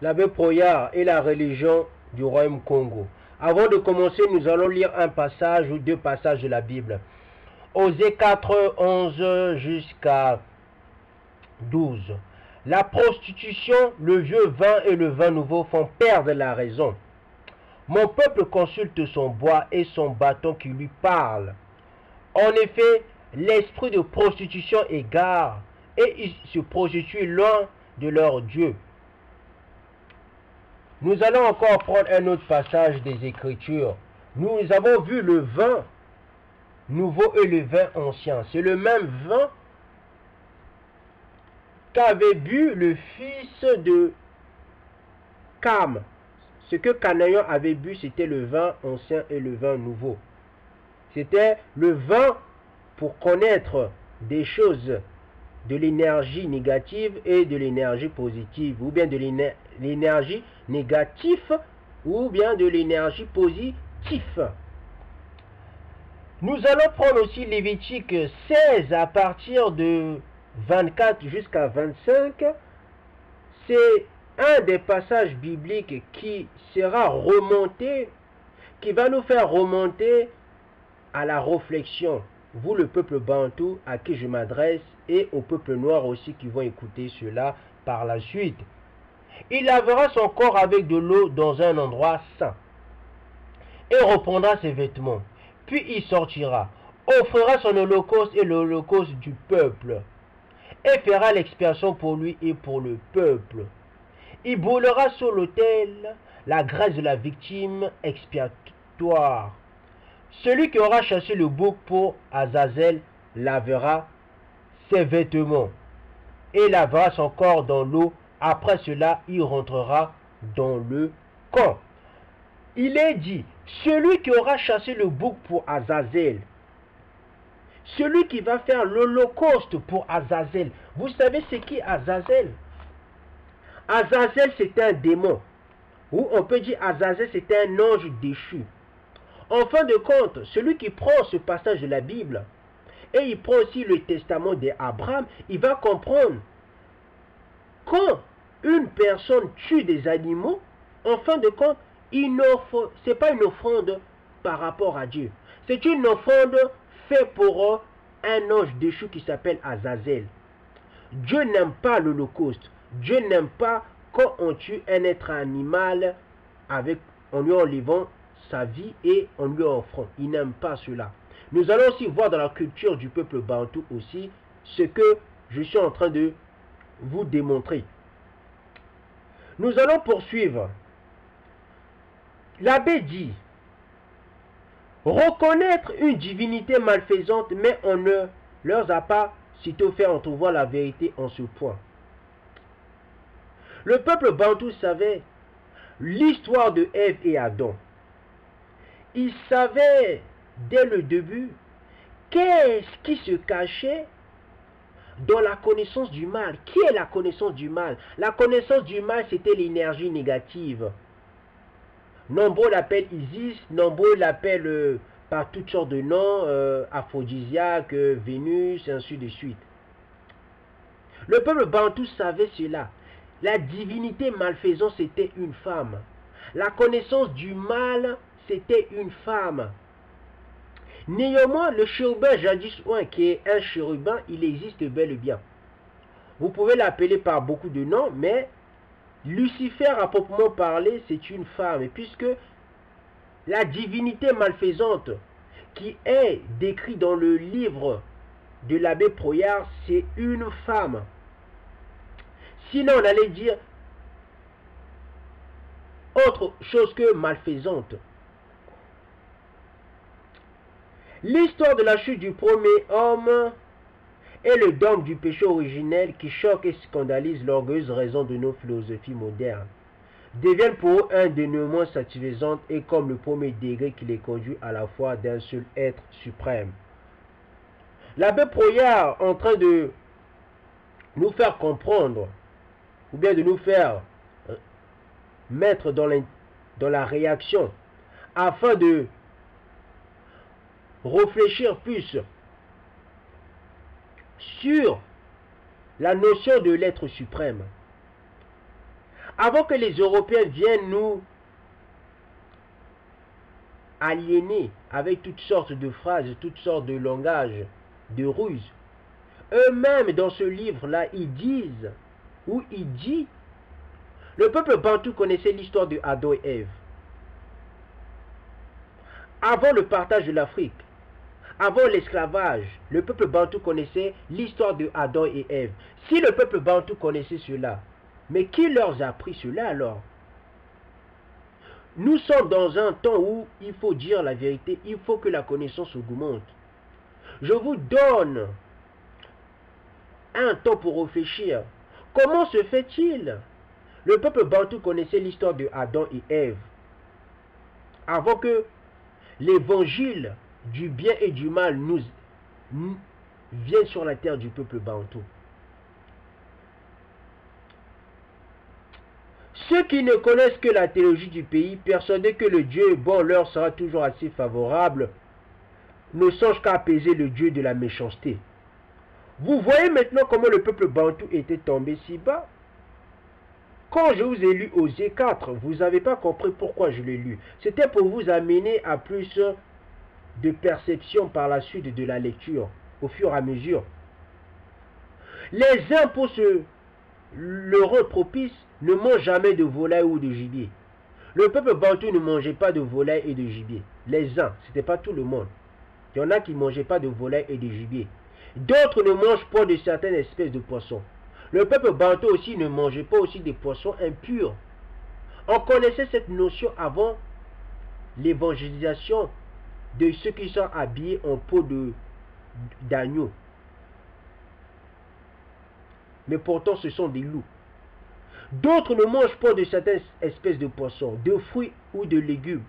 l'abbé Proyard et la religion du Royaume Congo. Avant de commencer, nous allons lire un passage ou deux passages de la Bible. Osée 4, 11 jusqu'à 12. La prostitution, le vieux vin et le vin nouveau font perdre la raison. Mon peuple consulte son bois et son bâton qui lui parle. En effet, l'esprit de prostitution égare et ils se prostituent loin de leur Dieu. Nous allons encore prendre un autre passage des Écritures. Nous avons vu le vin nouveau et le vin ancien. C'est le même vin qu'avait bu le fils de Cam. Ce que Canaïon avait bu, c'était le vin ancien et le vin nouveau. C'était le vin pour connaître des choses, de l'énergie négative et de l'énergie positive, ou bien de l'énergie négative, ou bien de l'énergie positive. Nous allons prendre aussi Lévitique 16 à partir de 24 jusqu'à 25. C'est un des passages bibliques qui sera remonté, qui va nous faire remonter à la réflexion. Vous, le peuple bantou à qui je m'adresse, et au peuple noir aussi qui vont écouter cela par la suite. Il lavera son corps avec de l'eau dans un endroit saint et reprendra ses vêtements. Puis il sortira, offrira son holocauste et l'holocauste du peuple, et fera l'expiation pour lui et pour le peuple. Il brûlera sur l'autel la graisse de la victime expiatoire. Celui qui aura chassé le bouc pour Azazel lavera ses vêtements et lavera son corps dans l'eau. Après cela, il rentrera dans le camp. Il est dit, celui qui aura chassé le bouc pour Azazel, celui qui va faire l'holocauste pour Azazel. Vous savez c'est qui Azazel? Azazel c'est un démon. Ou on peut dire Azazel c'est un ange déchu. En fin de compte, celui qui prend ce passage de la Bible et il prend aussi le testament d'Abraham, il va comprendre quand une personne tue des animaux, en fin de compte, ce n'est pas une offrande par rapport à Dieu. C'est une offrande faite pour un ange déchu qui s'appelle Azazel. Dieu n'aime pas l'holocauste. Dieu n'aime pas quand on tue un être animal en lui enlevant sa vie et en lui offrant. Il n'aime pas cela. Nous allons aussi voir dans la culture du peuple bantou aussi ce que je suis en train de vous démontrer. Nous allons poursuivre. L'abbé dit, reconnaître une divinité malfaisante, mais on ne leur a pas sitôt fait entrevoir la vérité en ce point. Le peuple bantou savait l'histoire de Ève et Adam. Il savait dès le début qu'est-ce qui se cachait dans la connaissance du mal. Qui est la connaissance du mal? La connaissance du mal, c'était l'énergie négative. Nombreux l'appellent Isis, nombreux l'appellent par toutes sortes de noms, aphrodisiaque, Vénus, ainsi de suite. Le peuple bantou savait cela. La divinité malfaisante, c'était une femme. La connaissance du mal, c'était une femme. Néanmoins, le chérubin jadis oint, qui est un chérubin, il existe bel et bien. Vous pouvez l'appeler par beaucoup de noms, mais Lucifer, à proprement parler, c'est une femme. Et puisque la divinité malfaisante qui est décrite dans le livre de l'abbé Proyard, c'est une femme. Sinon, on allait dire autre chose que malfaisante. L'histoire de la chute du premier homme est le dogme du péché originel qui choque et scandalise l'orgueilleuse raison de nos philosophies modernes. Deviennent pour eux un dénouement satisfaisant et comme le premier degré qui les conduit à la foi d'un seul être suprême. L'abbé Proyard, en train de nous faire comprendre, ou bien de nous faire mettre dans la réaction, afin de réfléchir plus sur la notion de l'être suprême. Avant que les Européens viennent nous aliéner avec toutes sortes de phrases, toutes sortes de langages, de ruses, eux-mêmes dans ce livre-là, ils disent, ou il dit, le peuple bantou connaissait l'histoire de Adam et Ève. Avant le partage de l'Afrique, avant l'esclavage, le peuple bantou connaissait l'histoire de Adam et Ève. Si le peuple bantou connaissait cela, mais qui leur a appris cela alors? Nous sommes dans un temps où il faut dire la vérité, il faut que la connaissance augmente. Je vous donne un temps pour réfléchir. Comment se fait-il? Le peuple bantou connaissait l'histoire de Adam et Ève avant que l'évangile du bien et du mal nous vienne sur la terre du peuple bantou. Ceux qui ne connaissent que la théologie du pays, persuadés que le Dieu bon leur sera toujours assez favorable, ne songent qu'à apaiser le Dieu de la méchanceté. Vous voyez maintenant comment le peuple bantou était tombé si bas. Quand je vous ai lu Osée 4, vous n'avez pas compris pourquoi je l'ai lu. C'était pour vous amener à plus de perception par la suite de la lecture, au fur et à mesure. Les uns, pour le rendre propice, ne mangent jamais de volaille ou de gibier. Le peuple bantou ne mangeait pas de volaille et de gibier. Les uns, ce n'était pas tout le monde. Il y en a qui ne mangeaient pas de volaille et de gibier. D'autres ne mangent pas de certaines espèces de poissons. Le peuple bantou aussi ne mangeait pas aussi des poissons impurs. On connaissait cette notion avant l'évangélisation de ceux qui sont habillés en peau d'agneau. Mais pourtant ce sont des loups. D'autres ne mangent pas de certaines espèces de poissons, de fruits ou de légumes.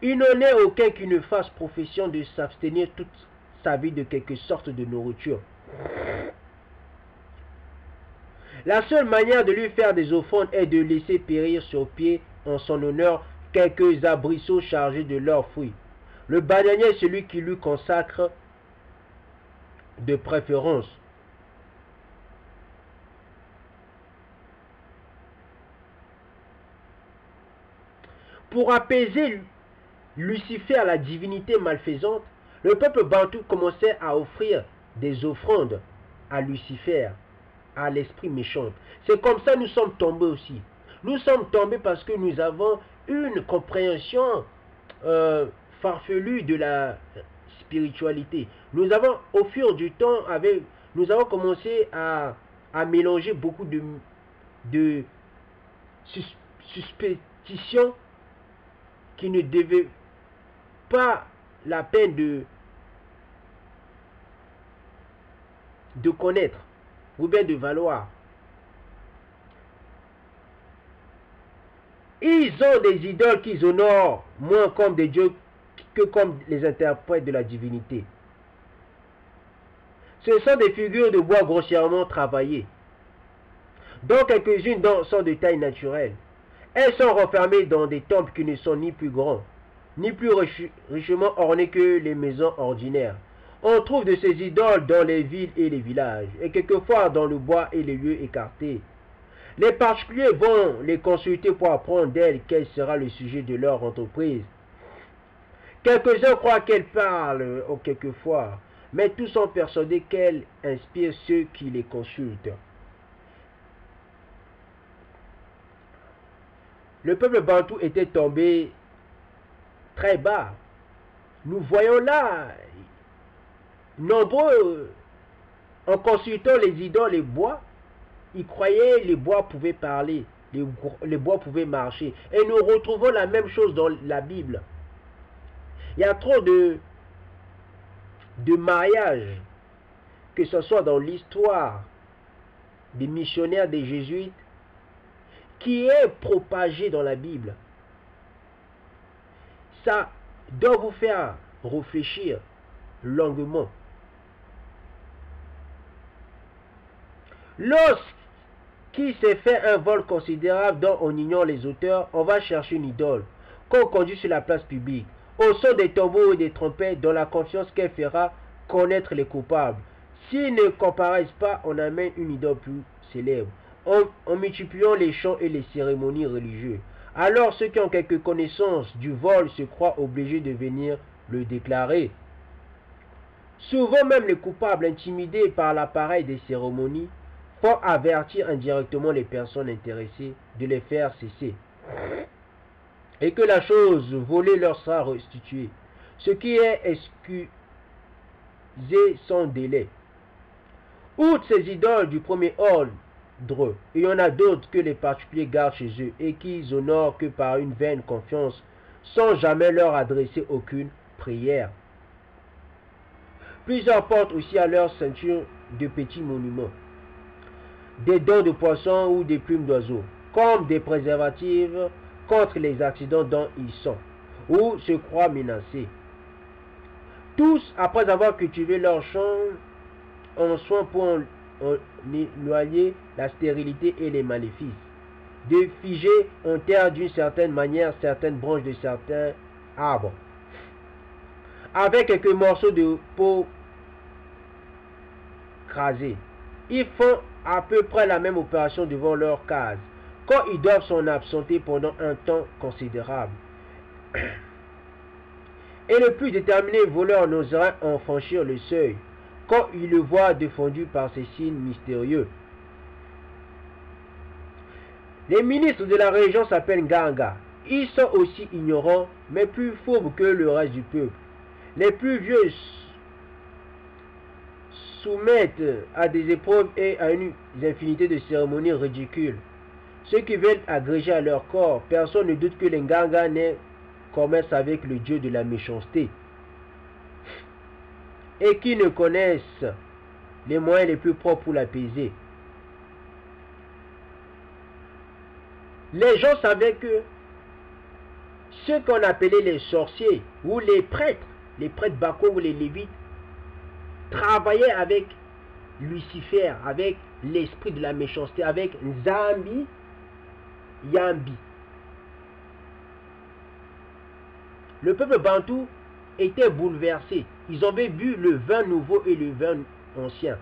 Il n'en est aucun qui ne fasse profession de s'abstenir toute sa vie de quelque sorte de nourriture. La seule manière de lui faire des offrandes est de laisser périr sur pied en son honneur quelques arbrisseaux chargés de leurs fruits. Le bananier est celui qui lui consacre de préférence. Pour apaiser Lucifer, la divinité malfaisante, le peuple bantou commençait à offrir des offrandes à Lucifer, à l'esprit méchant. C'est comme ça que nous sommes tombés aussi. Nous sommes tombés parce que nous avons une compréhension farfelue de la spiritualité. Nous avons, au fur du temps, nous avons commencé à mélanger beaucoup de suspicions qui ne devaient pas la peine de connaître ou bien de valoir. Ils ont des idoles qu'ils honorent moins comme des dieux que comme les interprètes de la divinité. Ce sont des figures de bois grossièrement travaillées, dont quelques-unes sont de taille naturelle. Elles sont renfermées dans des temples qui ne sont ni plus grands, ni plus richement ornés que les maisons ordinaires. On trouve de ces idoles dans les villes et les villages, et quelquefois dans le bois et les lieux écartés. Les particuliers vont les consulter pour apprendre d'elles quel sera le sujet de leur entreprise. Quelques-uns croient qu'elles parlent quelquefois, mais tous sont persuadés qu'elles inspirent ceux qui les consultent. Le peuple bantou était tombé très bas. Nous voyons là, nombreux, en consultant les idoles, les bois, ils croyaient que les bois pouvaient parler, les bois pouvaient marcher. Et nous retrouvons la même chose dans la Bible. Il y a trop de mariages, que ce soit dans l'histoire des missionnaires, des jésuites, qui est propagé dans la Bible. Ça doit vous faire réfléchir longuement. Lorsqu'il s'est fait un vol considérable dont on ignore les auteurs, on va chercher une idole qu'on conduit sur la place publique, au son des tambours et des trompettes, dans la confiance qu'elle fera connaître les coupables. S'ils ne comparaissent pas, on amène une idole plus célèbre. en multipliant les chants et les cérémonies religieuses. Alors ceux qui ont quelque connaissance du vol se croient obligés de venir le déclarer. Souvent même les coupables, intimidés par l'appareil des cérémonies, font avertir indirectement les personnes intéressées de les faire cesser, et que la chose volée leur sera restituée, ce qui est excusé sans délai. Outre ces idoles du premier ordre, il y en a d'autres que les particuliers gardent chez eux et qu'ils honorent que par une vaine confiance, sans jamais leur adresser aucune prière. Plusieurs portent aussi à leur ceinture de petits monuments, des dents de poissons ou des plumes d'oiseaux, comme des préservatifs contre les accidents dont ils sont, ou se croient menacés. Tous, après avoir cultivé leur champ, en soin pour en éloigner la stérilité et les maléfices, de figer en terre d'une certaine manière certaines branches de certains arbres, avec quelques morceaux de peau crasés. Ils font à peu près la même opération devant leur case, quand ils doivent s'en absenter pendant un temps considérable. Et le plus déterminé voleur n'osera en franchir le seuil, quand il le voit défendu par ces signes mystérieux. Les ministres de la région s'appellent Nganga. Ils sont aussi ignorants, mais plus fourbes que le reste du peuple. Les plus vieux soumettent à des épreuves et à une infinité de cérémonies ridicules ceux qui veulent agréger à leur corps. Personne ne doute que les Nganga n'aient commerce avec le dieu de la méchanceté et qui ne connaissent les moyens les plus propres pour l'apaiser. Les gens savaient que ceux qu'on appelait les sorciers ou les prêtres Bako ou les lévites, travaillaient avec Lucifer, avec l'esprit de la méchanceté, avec Nzambi Yambi. Le peuple bantou était bouleversé. Ils avaient bu le vin nouveau et le vin ancien.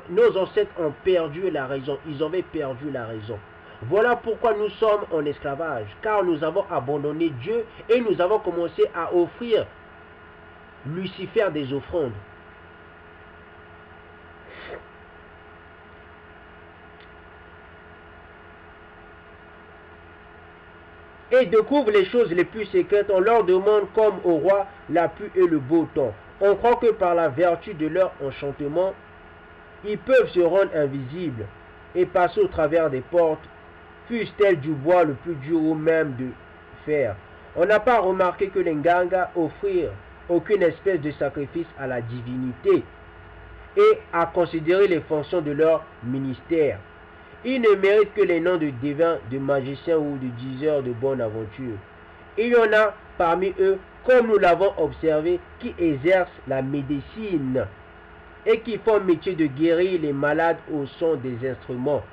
Nos ancêtres ont perdu la raison. Ils avaient perdu la raison. Voilà pourquoi nous sommes en esclavage, car nous avons abandonné Dieu et nous avons commencé à offrir Lucifer des offrandes. Et découvrent les choses les plus secrètes. On leur demande comme au roi la pluie et le beau temps. On croit que par la vertu de leur enchantement, ils peuvent se rendre invisibles et passer au travers des portes, fussent-elles du bois le plus dur ou même de fer. On n'a pas remarqué que les Nganga offrirent aucune espèce de sacrifice à la divinité et à considérer les fonctions de leur ministère. Ils ne méritent que les noms de divins, de magiciens ou de diseurs de bonne aventure. Il y en a parmi eux, comme nous l'avons observé, qui exercent la médecine et qui font métier de guérir les malades au son des instruments,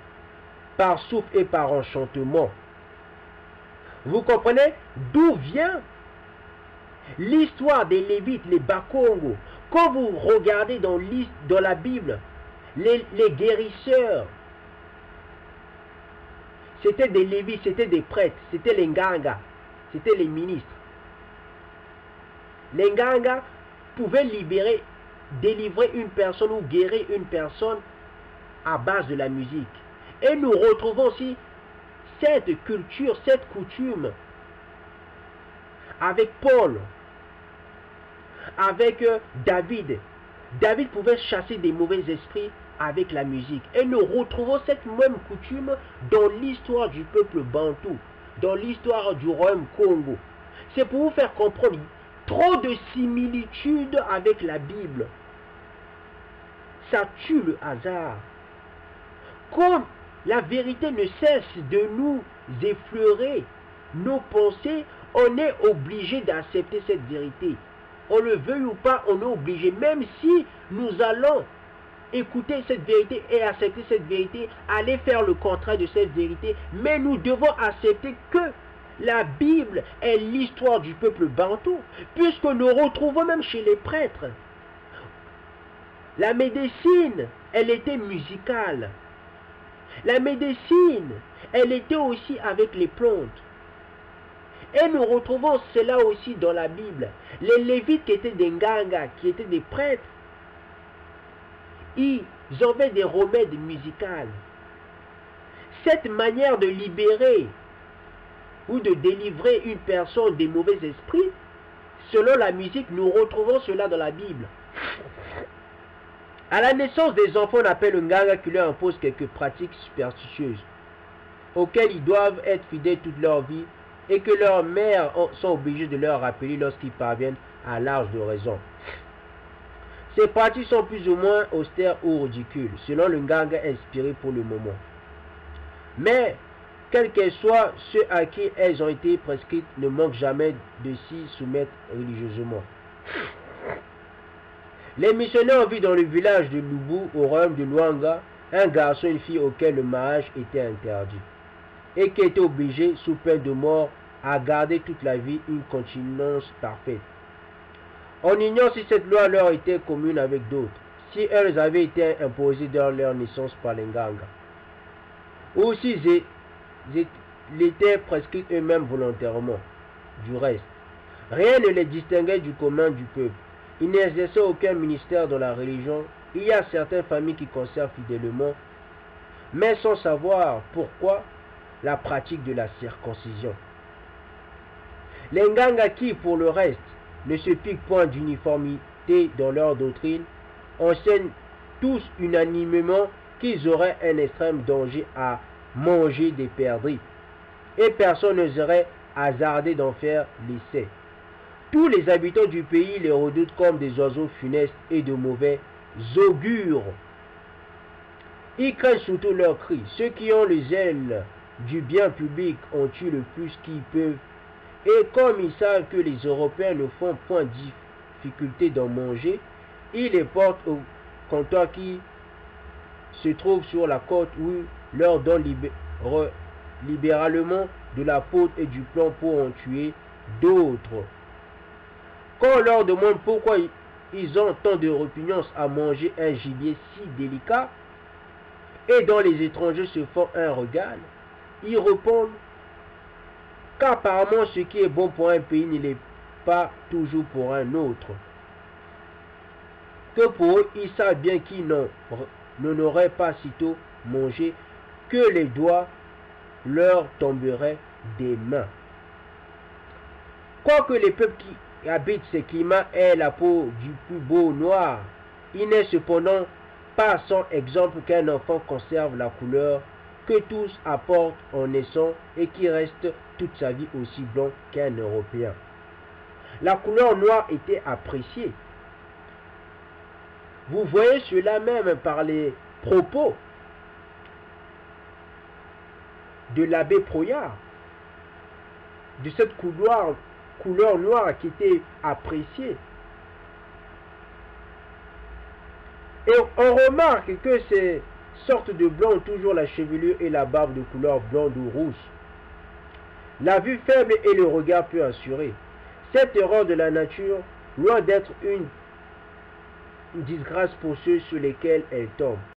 par souffle et par enchantement. Vous comprenez d'où vient l'histoire des Lévites, les Bakongo? Quand vous regardez dans la Bible, les guérisseurs, c'était des Lévites, c'était des prêtres, c'était les Nganga, c'était les ministres. Les Nganga pouvaient délivrer une personne ou guérir une personne à base de la musique. Et nous retrouvons aussi cette culture, cette coutume avec Paul, avec David. David pouvait chasser des mauvais esprits avec la musique. Et nous retrouvons cette même coutume dans l'histoire du peuple bantou, dans l'histoire du royaume Congo. C'est pour vous faire comprendre trop de similitudes avec la Bible. Ça tue le hasard. Comme la vérité ne cesse de nous effleurer nos pensées, on est obligé d'accepter cette vérité. On le veuille ou pas, on est obligé. Même si nous allons écouter cette vérité et accepter cette vérité, aller faire le contraire de cette vérité, mais nous devons accepter que la Bible est l'histoire du peuple bantou, puisque nous retrouvons même chez les prêtres. La médecine, elle était musicale. La médecine, elle était aussi avec les plantes. Et nous retrouvons cela aussi dans la Bible. Les Lévites qui étaient des Nganga, qui étaient des prêtres, ils avaient des remèdes musicaux. Cette manière de libérer ou de délivrer une personne des mauvais esprits, selon la musique, nous retrouvons cela dans la Bible. À la naissance des enfants, on appelle un Nganga qui leur impose quelques pratiques superstitieuses auxquelles ils doivent être fidèles toute leur vie et que leurs mères sont obligées de leur rappeler lorsqu'ils parviennent à l'âge de raison. Ces pratiques sont plus ou moins austères ou ridicules, selon le Nganga inspiré pour le moment. Mais, quels qu'elles soient, ceux à qui elles ont été prescrites ne manquent jamais de s'y soumettre religieusement. Les missionnaires ont vu dans le village de Lubu, au royaume de Luanga, un garçon et une fille auquel le mariage était interdit et qui étaient obligés, sous peine de mort, à garder toute la vie une continence parfaite. On ignore si cette loi leur était commune avec d'autres, si elles avaient été imposées dans leur naissance par les Nganga, ou s'ils l'étaient prescrites eux-mêmes volontairement. Du reste, rien ne les distinguait du commun du peuple. Ils n'exerçaient aucun ministère dans la religion. Il y a certaines familles qui conservent fidèlement, mais sans savoir pourquoi, la pratique de la circoncision. Les Nganga qui, pour le reste, ne se piquent point d'uniformité dans leur doctrine, enseignent tous unanimement qu'ils auraient un extrême danger à manger des perdrix, et personne n'oserait hasarder d'en faire l'essai. Tous les habitants du pays les redoutent comme des oiseaux funestes et de mauvais augures. Ils craignent surtout leurs cris. Ceux qui ont le zèle du bien public ont eu le plus qu'ils peuvent. Et comme ils savent que les Européens ne font point de difficulté d'en manger, ils les portent au comptoir qui se trouve sur la côte où leur donnent libéralement de la poudre et du plomb pour en tuer d'autres. Quand on leur demande pourquoi ils ont tant de répugnance à manger un gibier si délicat et dont les étrangers se font un regard, ils répondent qu'apparemment ce qui est bon pour un pays ne l'est pas toujours pour un autre. Que pour eux, ils savent bien qu'ils n'auraient pas sitôt mangé que les doigts leur tomberaient des mains. Quoique les peuples qui habitent ces climats aient la peau du plus beau noir, il n'est cependant pas sans exemple qu'un enfant conserve la couleur que tous apportent en naissant et qui reste toute sa vie aussi blanc qu'un Européen. La couleur noire était appréciée. Vous voyez cela même par les propos de l'abbé Proyard, de cette couleur noire qui était appréciée. Et on remarque que ces sortes de blancs ont toujours la chevelure et la barbe de couleur blonde ou rouge. La vue faible et le regard peu assuré. Cette erreur de la nature, loin d'être une disgrâce pour ceux sur lesquels elle tombe,